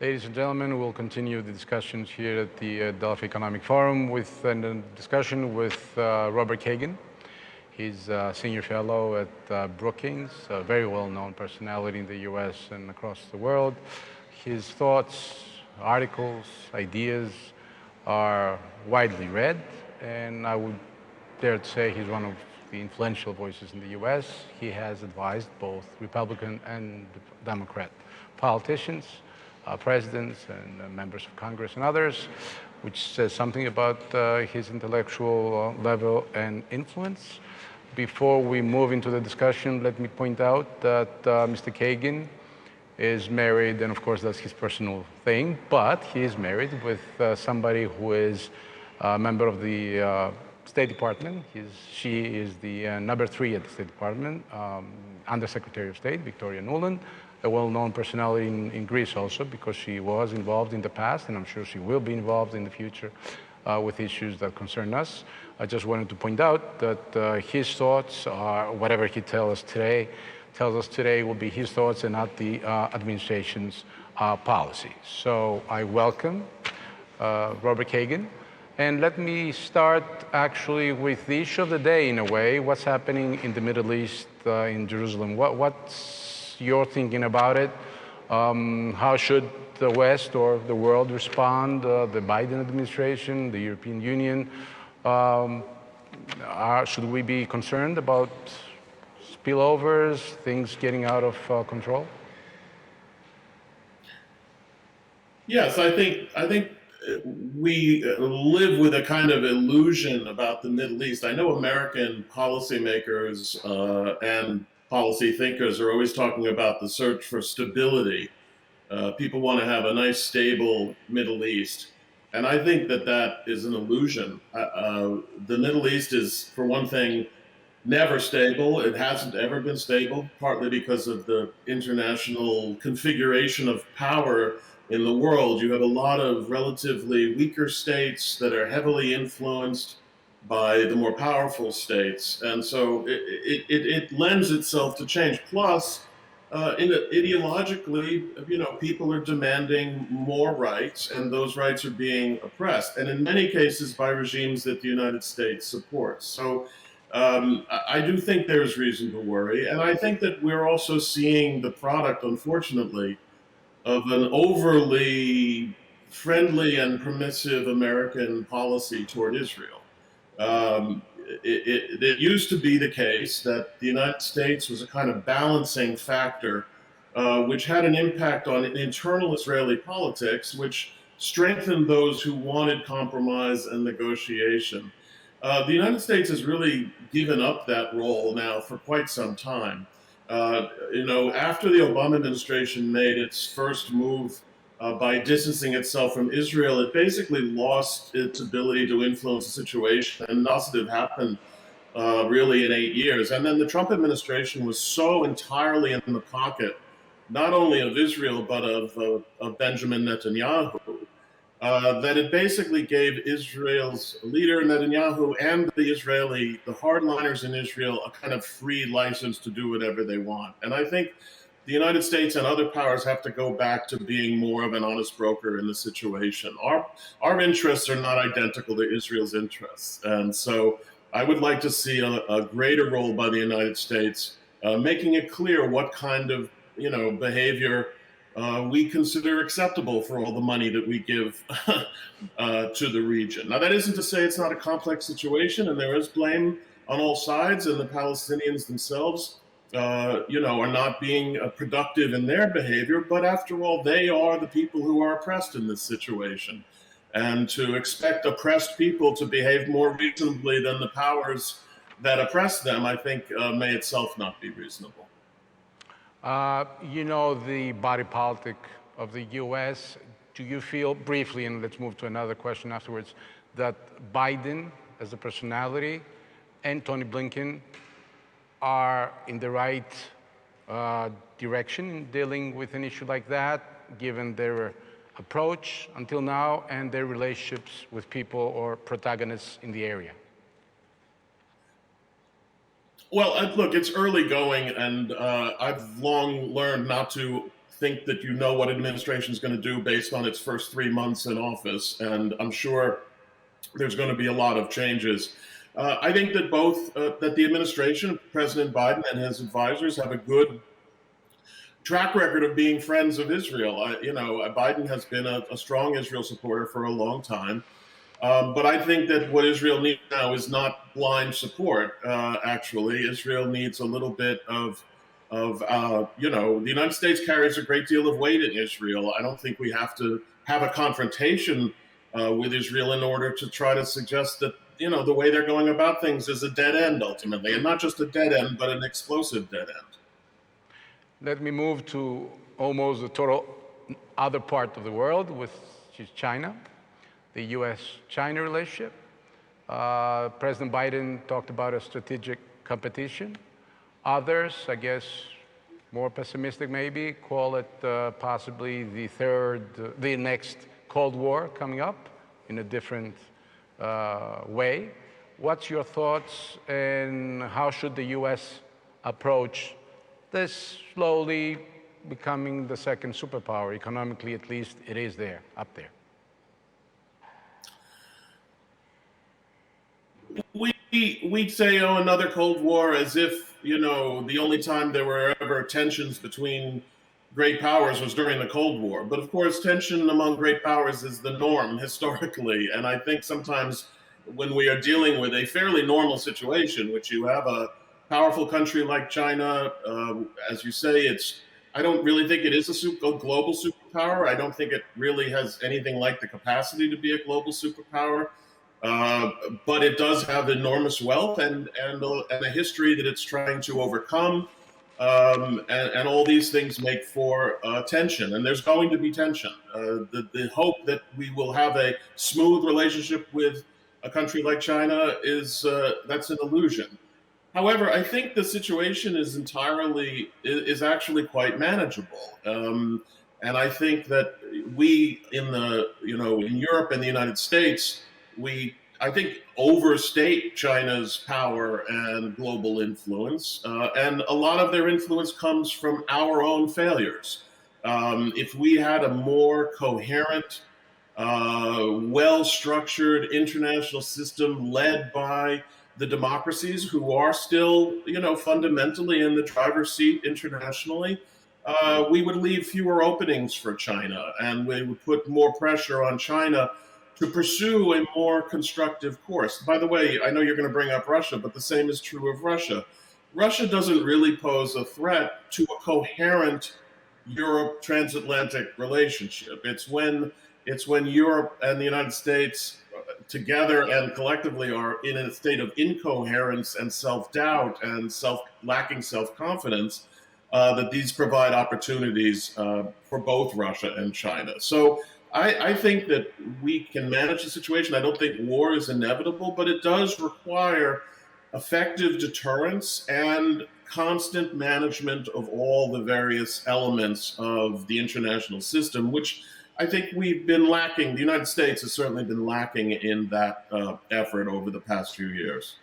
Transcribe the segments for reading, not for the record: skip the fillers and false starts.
Ladies and gentlemen, we'll continue the discussions here at the Delphi Economic Forum with a discussion with Robert Kagan. He's a senior fellow at Brookings, a very well-known personality in the US and across the world. His thoughts, articles, ideas are widely read, and I would dare to say he's one of the influential voices in the US. He has advised both Republican and Democrat politicians, presidents and members of Congress and others, which says something about his intellectual level and influence. Before we move into the discussion, let me point out that Mr. Kagan is married, and of course that's his personal thing, but he is married with somebody who is a member of the State Department. She is the number 3 at the State Department, Under Secretary of State, Victoria Nuland, a well-known personality in Greece also, because she was involved in the past, and I'm sure she will be involved in the future with issues that concern us. I just wanted to point out that his thoughts are, whatever he tells us today will be his thoughts and not the administration's policy. So I welcome Robert Kagan. And let me start actually with the issue of the day, in a way. What's happening in the Middle East, in Jerusalem? What's your thinking about it? How should the West or the world respond? The Biden administration, the European Union? Should we be concerned about spillovers, things getting out of control? Yes, I think we live with a kind of illusion about the Middle East. I know American policymakers and policy thinkers are always talking about the search for stability. People want to have a nice, stable Middle East. And I think that that is an illusion. The Middle East is, for one thing, never stable. It hasn't ever been stable, partly because of the international configuration of power in the world. You have a lot of relatively weaker states that are heavily influenced by the more powerful states. And so it lends itself to change. Plus, ideologically, people are demanding more rights, and those rights are being oppressed, and in many cases by regimes that the United States supports. So I do think there's reason to worry, and I think that we're also seeing the product, unfortunately, of an overly friendly and permissive American policy toward Israel. It used to be the case that the United States was a kind of balancing factor, which had an impact on internal Israeli politics, which strengthened those who wanted compromise and negotiation. The United States has really given up that role now for quite some time. After the Obama administration made its first move by distancing itself from Israel, it basically lost its ability to influence the situation, and lost it happened really in 8 years. And then the Trump administration was so entirely in the pocket, not only of Israel, but of Benjamin Netanyahu, that it basically gave Israel's leader, Netanyahu, and the hardliners in Israel, a kind of free license to do whatever they want. And I think the United States and other powers have to go back to being more of an honest broker in the situation. Our interests are not identical to Israel's interests. And so I would like to see a greater role by the United States, making it clear what kind of behavior we consider acceptable for all the money that we give to the region. Now, that isn't to say it's not a complex situation, and there is blame on all sides, and the Palestinians themselves, are not being productive in their behavior. But after all, they are the people who are oppressed in this situation. And to expect oppressed people to behave more reasonably than the powers that oppress them, I think, may itself not be reasonable. The body politic of the U.S., do you feel, briefly, and let's move to another question afterwards, that Biden as a personality and Tony Blinken are in the right direction in dealing with an issue like that, given their approach until now and their relationships with people or protagonists in the area? Well, look, it's early going, and I've long learned not to think that you know what administration is going to do based on its first 3 months in office, and I'm sure there's going to be a lot of changes. I think that that the administration, President Biden and his advisors, have a good track record of being friends of Israel. Biden has been a strong Israel supporter for a long time. But I think that what Israel needs now is not blind support. Actually, Israel needs a little bit the United States carries a great deal of weight in Israel. I don't think we have to have a confrontation with Israel in order to try to suggest that, the way they're going about things is a dead end ultimately, and not just a dead end, but an explosive dead end. Let me move to almost the total other part of the world, which is China, the US-China relationship. President Biden talked about a strategic competition. Others, I guess, more pessimistic maybe, call it possibly the next Cold War coming up in a different way. What's your thoughts, and how should the US approach this slowly becoming the second superpower? Economically, at least, it is there, up there. We'd say, another Cold War, as if, the only time there were ever tensions between great powers was during the Cold War. But of course, tension among great powers is the norm historically. And I think sometimes when we are dealing with a fairly normal situation, which you have a powerful country like China, as you say, I don't really think it is a global superpower. I don't think it really has anything like the capacity to be a global superpower. But it does have enormous wealth and a history that it's trying to overcome. And all these things make for tension, and there's going to be tension. The hope that we will have a smooth relationship with a country like China that's an illusion. However, I think the situation is actually quite manageable. And I think that we in Europe and the United States, I think, overstate China's power and global influence. And a lot of their influence comes from our own failures. If we had a more coherent, well-structured international system led by the democracies who are still, fundamentally in the driver's seat internationally, we would leave fewer openings for China, and we would put more pressure on China to pursue a more constructive course. By the way, I know you're going to bring up Russia, but the same is true of Russia. Russia doesn't really pose a threat to a coherent Europe transatlantic relationship. It's when Europe and the United States together and collectively are in a state of incoherence and self-doubt and lacking self-confidence that these provide opportunities for both Russia and China. So I think that we can manage the situation. I don't think war is inevitable, but it does require effective deterrence and constant management of all the various elements of the international system, which I think we've been lacking. The United States has certainly been lacking in that effort over the past few years.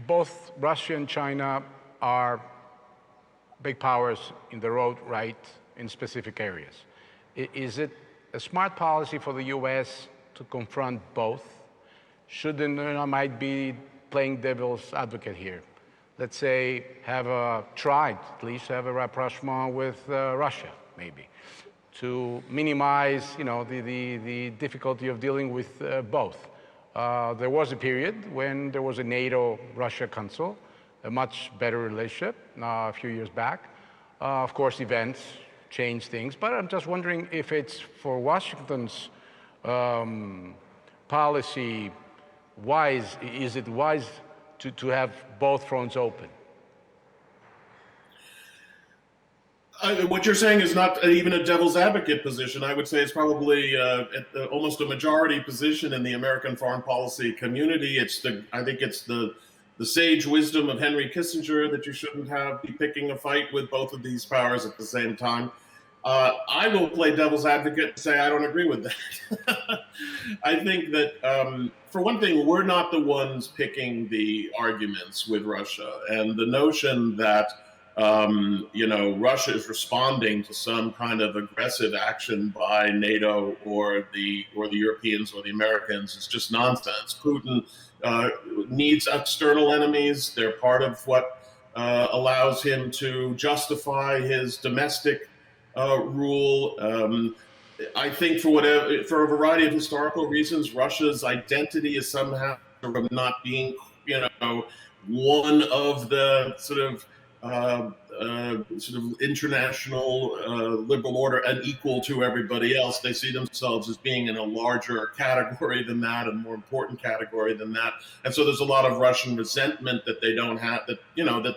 Both Russia and China are big powers in their own right in specific areas. Is it a smart policy for the U.S. to confront both? Shouldn't, might be playing devil's advocate here. Let's say tried at least have a rapprochement with Russia, maybe, to minimize, the difficulty of dealing with both. There was a period when there was a NATO-Russia Council, a much better relationship a few years back. Of course, events change things, but I'm just wondering if it's for Washington's policy wise, is it wise to have both fronts open? What you're saying is not even a devil's advocate position. I would say it's probably almost a majority position in the American foreign policy community. I think it's the sage wisdom of Henry Kissinger that you shouldn't be picking a fight with both of these powers at the same time. I will play devil's advocate and say I don't agree with that. I think that, for one thing, we're not the ones picking the arguments with Russia. And the notion that Russia is responding to some kind of aggressive action by NATO or the Europeans or the Americans. It's just nonsense. Putin needs external enemies. They're part of what allows him to justify his domestic rule. I think for a variety of historical reasons, Russia's identity is somehow not being, one of the sort of international liberal order and equal to everybody else. They see themselves as being in a larger category than that, a more important category than that. And so there's a lot of Russian resentment that they don't have, that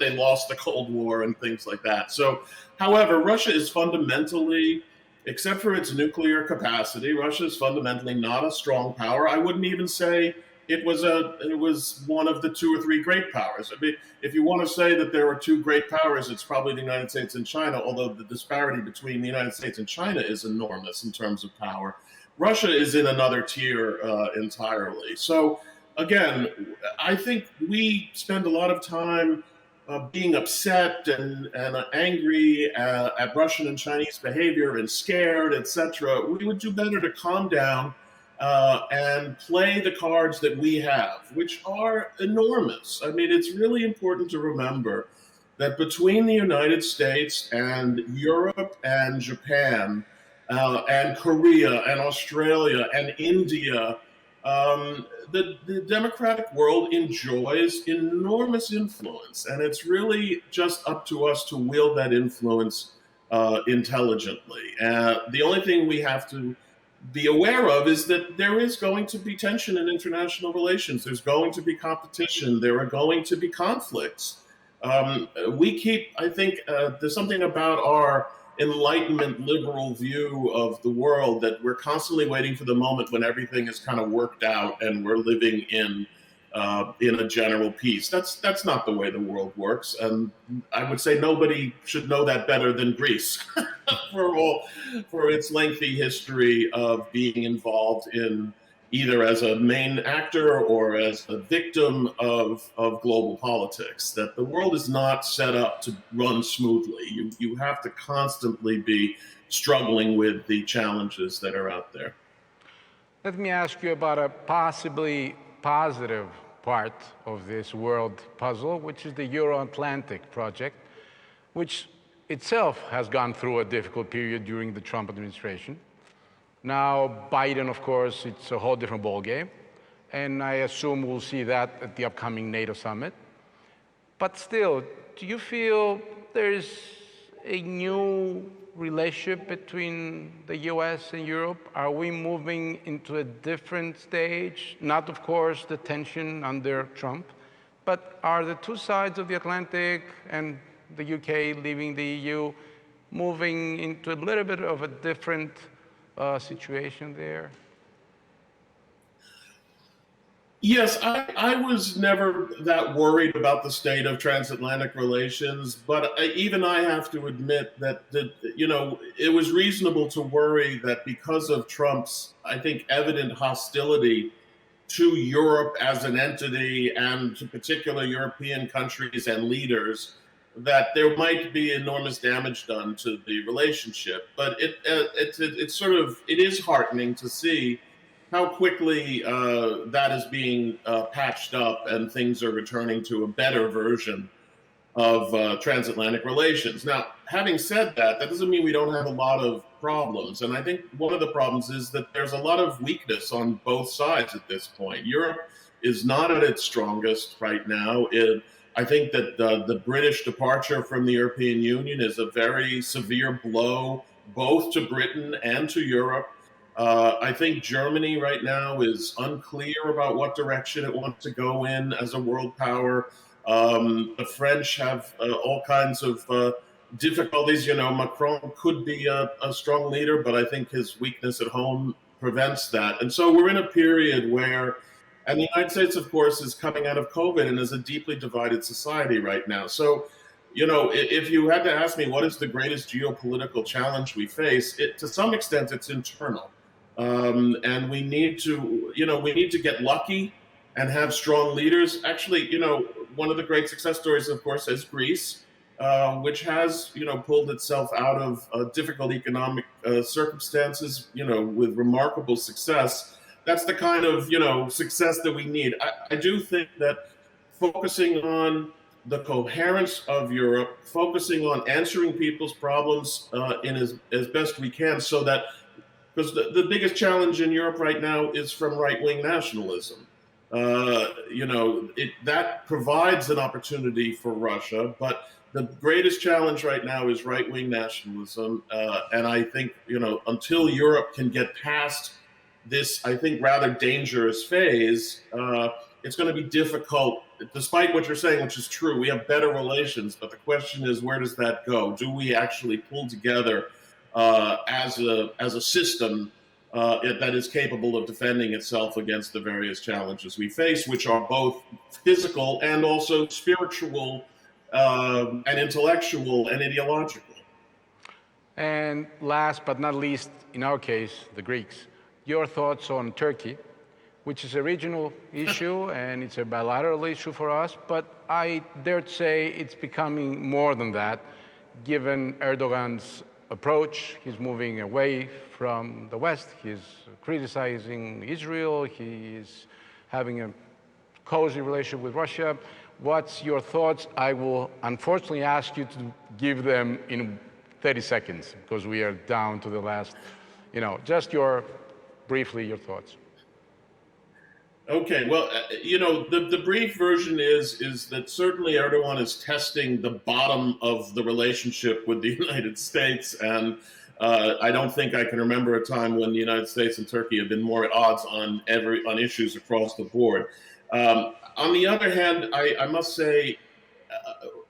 they lost the Cold War and things like that. So, however, Russia is fundamentally, except for its nuclear capacity, Russia is fundamentally not a strong power. I wouldn't even say it was one of the two or three great powers. I mean, if you want to say that there are two great powers, it's probably the United States and China, although the disparity between the United States and China is enormous in terms of power. Russia is in another tier entirely. So again, I think we spend a lot of time being upset and angry at Russian and Chinese behavior and scared, etc. We would do better to calm down and play the cards that we have, which are enormous. I mean, it's really important to remember that between the United States and Europe and Japan and Korea and Australia and India, the democratic world enjoys enormous influence, and it's really just up to us to wield that influence intelligently. The only thing we have to be aware of is that there is going to be tension in international relations. There's going to be competition. There are going to be conflicts. I think there's something about our Enlightenment liberal view of the world that we're constantly waiting for the moment when everything is kind of worked out and we're living in a general peace. That's not the way the world works, and I would say nobody should know that better than Greece for its lengthy history of being involved in either as a main actor or as a victim of global politics. That the world is not set up to run smoothly. You have to constantly be struggling with the challenges that are out there. Let me ask you about a possibly positive part of this world puzzle, which is the Euro-Atlantic project, which itself has gone through a difficult period during the Trump administration. Now, Biden, of course, it's a whole different ballgame, and I assume we'll see that at the upcoming NATO summit. But still, do you feel there's a new relationship between the US and Europe? Are we moving into a different stage? Not, of course, the tension under Trump, but are the two sides of the Atlantic and the UK leaving the EU moving into a little bit of a different situation there? Yes, I was never that worried about the state of transatlantic relations, but even I have to admit that it was reasonable to worry that because of Trump's, I think, evident hostility to Europe as an entity and to particular European countries and leaders, that there might be enormous damage done to the relationship. But it is heartening to see how quickly that is being patched up and things are returning to a better version of transatlantic relations. Now, having said that, that doesn't mean we don't have a lot of problems. And I think one of the problems is that there's a lot of weakness on both sides at this point. Europe is not at its strongest right now. I think that the British departure from the European Union is a very severe blow both to Britain and to Europe. I think Germany right now is unclear about what direction it wants to go in as a world power. The French have all kinds of difficulties. Macron could be a strong leader, but I think his weakness at home prevents that. And so we're in a period where, and the United States, of course, is coming out of COVID and is a deeply divided society right now. So, if you had to ask me what is the greatest geopolitical challenge we face, to some extent, it's internal. And we need to get lucky and have strong leaders. Actually, one of the great success stories, of course, is Greece. which has, pulled itself out of difficult economic circumstances, with remarkable success. That's the kind of, success that we need. I do think that focusing on the coherence of Europe, focusing on answering people's problems in as best we can, so that because the biggest challenge in Europe right now is from right-wing nationalism. That provides an opportunity for Russia, but the greatest challenge right now is right-wing nationalism, and I think until Europe can get past this, I think, rather dangerous phase, it's going to be difficult. Despite what you're saying, which is true, we have better relations, but the question is, where does that go? Do we actually pull together as a system that is capable of defending itself against the various challenges we face, which are both physical and also spiritual and intellectual and ideological? And last but not least, in our case, the Greeks, your thoughts on Turkey, which is a regional issue and it's a bilateral issue for us, but I dare to say it's becoming more than that, given Erdogan's approach. He's moving away from the West. He's criticizing Israel. He's having a cozy relationship with Russia. What's your thoughts? I will unfortunately ask you to give them in 30 seconds because we are down to the last, just briefly your thoughts. Okay, well, the brief version is that certainly Erdogan is testing the bottom of the relationship with the United States, and I don't think I can remember a time when the United States and Turkey have been more at odds on issues across the board. On the other hand, I must say,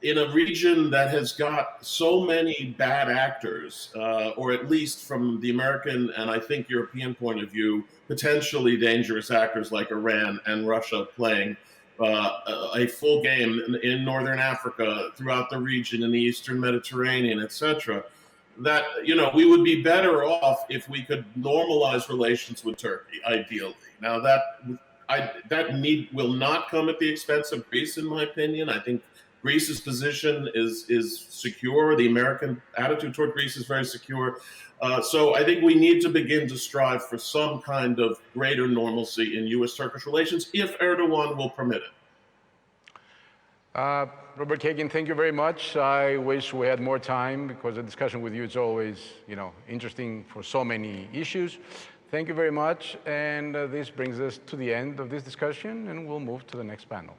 in a region that has got so many bad actors, or at least from the American and I think European point of view, potentially dangerous actors like Iran and Russia playing a full game in Northern Africa, throughout the region, in the Eastern Mediterranean, etc., that, we would be better off if we could normalize relations with Turkey, ideally. Now, that need will not come at the expense of Greece, in my opinion. I think Greece's position is secure. The American attitude toward Greece is very secure. So I think we need to begin to strive for some kind of greater normalcy in U.S.-Turkish relations, if Erdogan will permit it. Robert Kagan, thank you very much. I wish we had more time because the discussion with you is always, interesting for so many issues. Thank you very much. And this brings us to the end of this discussion, and we'll move to the next panel.